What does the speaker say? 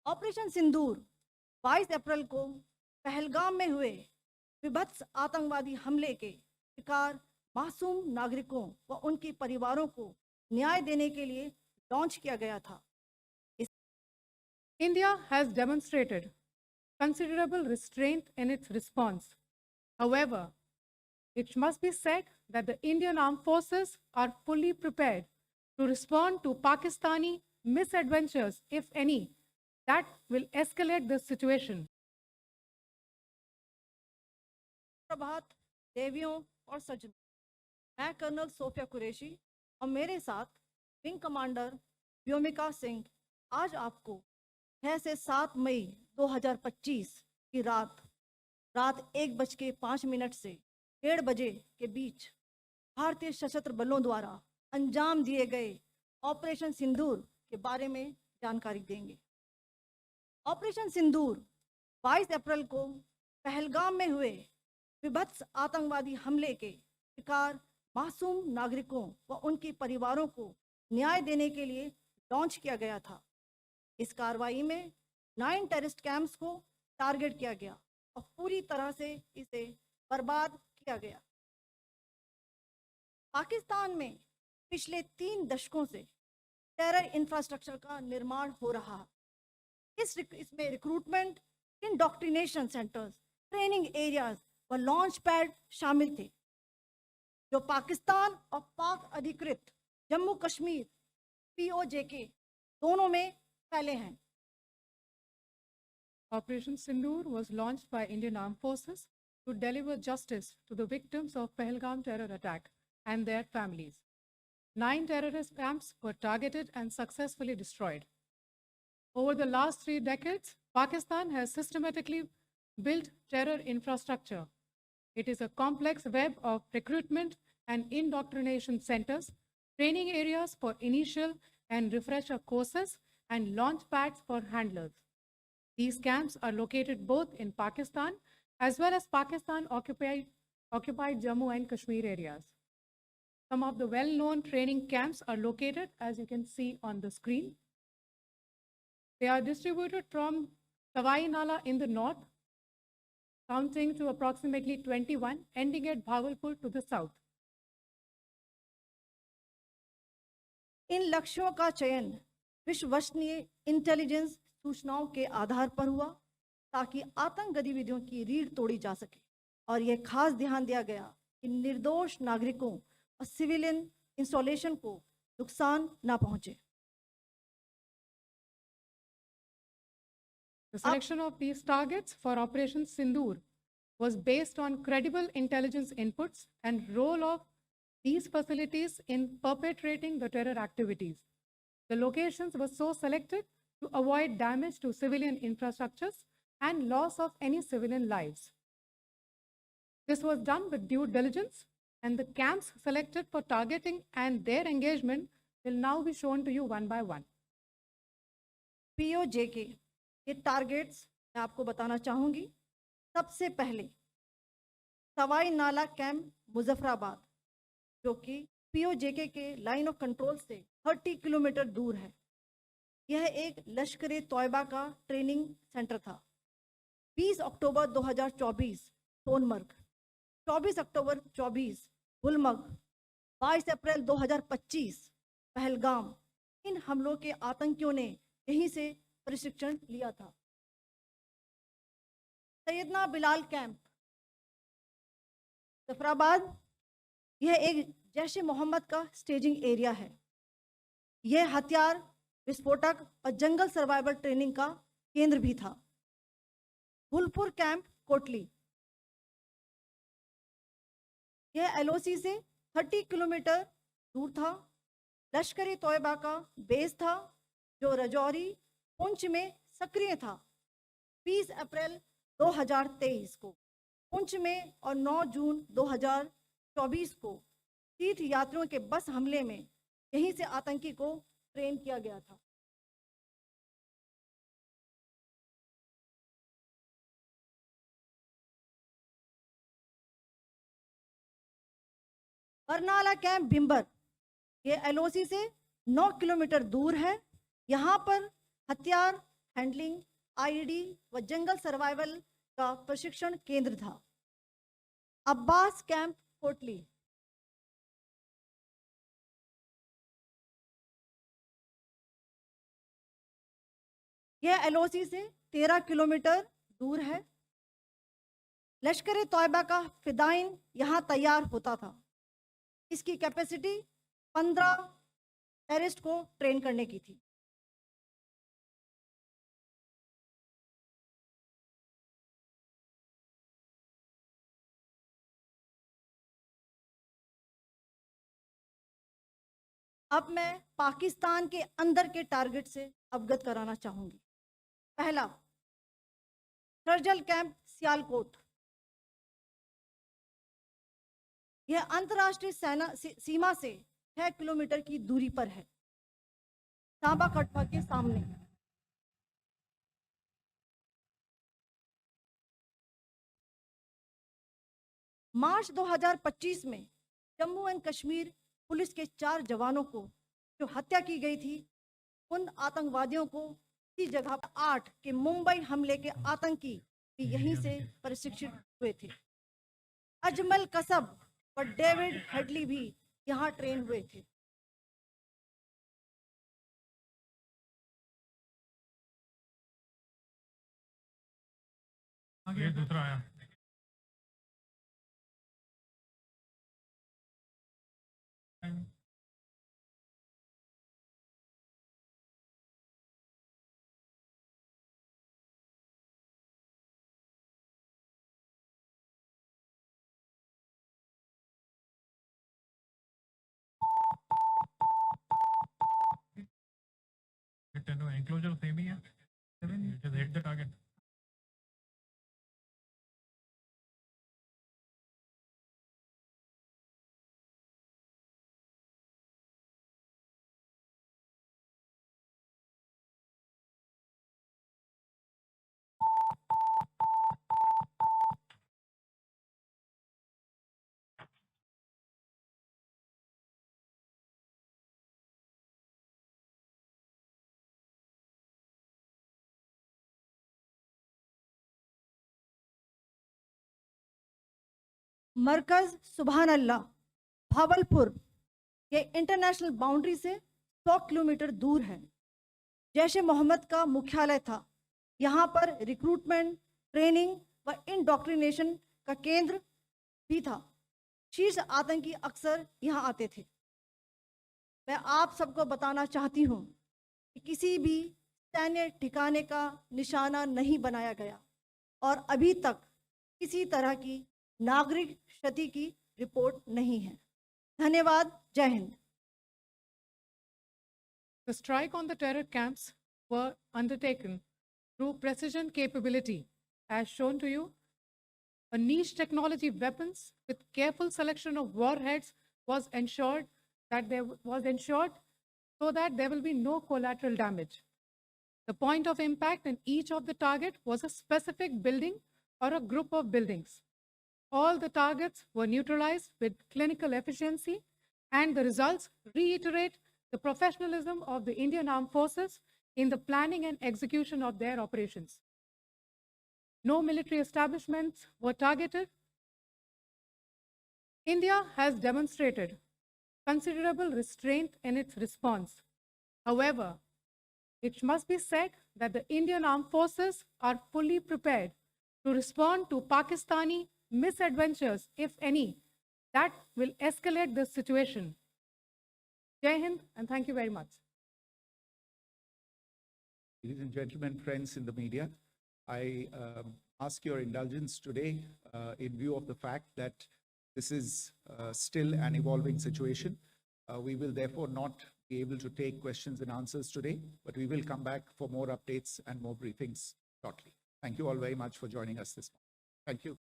Operation सिंदूर 22 अप्रैल को पहलगाम में हुए विभत्स आतंकवादी हमले के शिकार मासूम नागरिकों व उनके परिवारों को न्याय देने के लिए लॉन्च किया गया था। India has demonstrated considerable restraint in its response. However, it must be said that the Indian Armed Forces are fully prepared to respond to Pakistani misadventures, if any, that will escalate the situation. प्रभात देवियों और सज्जनों, मैं colonel Sophia Qureshi और मेरे साथ wing commander Vyomika Singh आज आपको 6 से 7 मई 2025 की रात 1:05 से 1:30 बजे के बीच भारतीय सशस्त्र बलों द्वारा अंजाम दिए गए ऑपरेशन सिंदूर के बारे में जानकारी देंगे। ऑपरेशन सिंदूर 22 अप्रैल को पहलगाम में हुए विभत्स आतंकवादी हमले के शिकार मासूम नागरिकों व उनके परिवारों को न्याय देने के लिए लॉन्च किया गया था। इस कार्रवाई में 9 टेररिस्ट कैंप्स को टारगेट किया गया और पूरी तरह से इसे बर्बाद किया गया। पाकिस्तान में पिछले 3 दशकों से टेरर इंफ्रास्ट्रक्चर का निर्माण हो रहा है। इसमें recruitment, indoctrination centres, training areas व लॉन्च पैड शामिल थे, जो पाकिस्तान और पाक अधिकृत जम्मू कश्मीर POJK दोनों में फैले हैं। Operation Sindoor was launched by Indian Armed Forces to deliver justice to the victims of Pahalgam terror attack and their families. 9 terrorist camps were targeted and successfully destroyed. Over the last 3 decades, Pakistan has systematically built terror infrastructure. It is a complex web of recruitment and indoctrination centers, training areas for initial and refresher courses, and launch pads for handlers. These camps are located both in Pakistan as well as Pakistan-occupied Jammu and Kashmir areas. Some of the well-known training camps are located, as you can see on the screen. They are distributed from Sawai Nala in the north, counting to approximately 21, ending at Bhagalpur to the south. इन लक्ष्यों का चयन विश्वसनीय intelligence सूचनाओं के आधार पर हुआ ताकि आतंक गतिविधियों की रीढ़ तोड़ी जा सके, और यह खास ध्यान दिया गया कि निर्दोष नागरिकों और सिविलियन इंस्टॉलेशन को नुकसान न पहुंचे। The selection of these targets for Operation Sindoor was based on credible intelligence inputs and role of these facilities in perpetrating the terror activities. The locations were so selected to avoid damage to civilian infrastructures and loss of any civilian lives. This was done with due diligence, and the camps selected for targeting and their engagement will now be shown to you one by one. POJK के targets मैं आपको बताना चाहूँगी। सबसे पहले सवाई नाला camp Muzaffarabad, जो कि POJK के लाइन ऑफ कंट्रोल से 30 किलोमीटर दूर है। यह एक लश्कर तोयबा का ट्रेनिंग सेंटर था। 20 अक्टूबर 2024 सोनमर्ग, 24 अक्टूबर 24 गुलमर्ग, 22 अप्रैल 2025 पहलगाम, इन हमलों के आतंकियों ने यहीं से प्रशिक्षण लिया था। सैयदना बिलाल कैंप जफराबाद, यह एक जैश-ए मोहम्मद का स्टेजिंग एरिया है। यह हथियार, विस्फोटक और जंगल सर्वाइवल ट्रेनिंग का केंद्र भी था। गुलपुर कैंप कोटली, यह LOC से 30 किलोमीटर दूर था। लश्कर तोयबा का बेस था, जो रजौरी पुंछ में सक्रिय था। 20 अप्रैल 2023 को पुंछ में और 9 जून 2024 को तीर्थ यात्रियों के बस हमले में यहीं से आतंकी को ट्रेन किया गया था। बरनाला कैंप भिंबर, ये LOC से 9 किलोमीटर दूर है। यहाँ पर हथियार, हैंडलिंग, आईईडी व जंगल सर्वाइवल का प्रशिक्षण केंद्र था। अब्बास कैंप कोटली यह एलओसी से 13 किलोमीटर दूर है। लश्कर तौयबा का फिदाइन यहाँ तैयार होता था। इसकी कैपेसिटी 15 टेररिस्ट को ट्रेन करने की थी। अब मैं पाकिस्तान के अंदर के टारगेट से अवगत कराना चाहूंगी। पहला, सर्जल कैंप सियालकोट। यह अंतर्राष्ट्रीय सीमा से 6 किलोमीटर की दूरी पर है, सांबा कटवा के सामने। मार्च 2025 में जम्मू एंड कश्मीर पुलिस के 4 जवानों को जो हत्या की गई थी, उन आतंकवादियों को इसी जगह 8 के मुंबई हमले के आतंकी भी यहीं से प्रशिक्षित हुए थे। अजमल कसब और डेविड हेडली भी यहाँ ट्रेन हुए थे। आगे दूसरा आया। एंक्लोजर सेम ही है। Just hit the target. मरकज सुभान अल्लाह भावलपुर, ये इंटरनेशनल बाउंड्री से 100 किलोमीटर दूर है। जैश ए मोहम्मद का मुख्यालय था। यहाँ पर रिक्रूटमेंट, ट्रेनिंग व इंडोक्ट्रिनेशन का केंद्र भी था। शीर्ष आतंकी अक्सर यहाँ आते थे। मैं आप सबको बताना चाहती हूँ कि किसी भी सैन्य ठिकाने का निशाना नहीं बनाया गया और अभी तक किसी तरह की नागरिक क्षति की रिपोर्ट नहीं है। धन्यवाद। जय Hind. The strike on the terror camps were undertaken through precision capability, as shown to you. A niche technology weapons with careful selection of warheads was ensured so that there will be no collateral damage. The point of impact in each of the target was a specific building or a group of buildings. All the targets were neutralized with clinical efficiency, and the results reiterate the professionalism of the Indian Armed Forces in the planning and execution of their operations. No military establishments were targeted. India has demonstrated considerable restraint in its response. However, it must be said that the Indian Armed Forces are fully prepared to respond to Pakistani misadventures, if any, that will escalate this situation. Jai Hind, and thank you very much. Ladies and gentlemen, friends in the media, I ask your indulgence today in view of the fact that this is still an evolving situation. We will therefore not be able to take questions and answers today, but we will come back for more updates and more briefings shortly. Thank you all very much for joining us this morning. Thank you.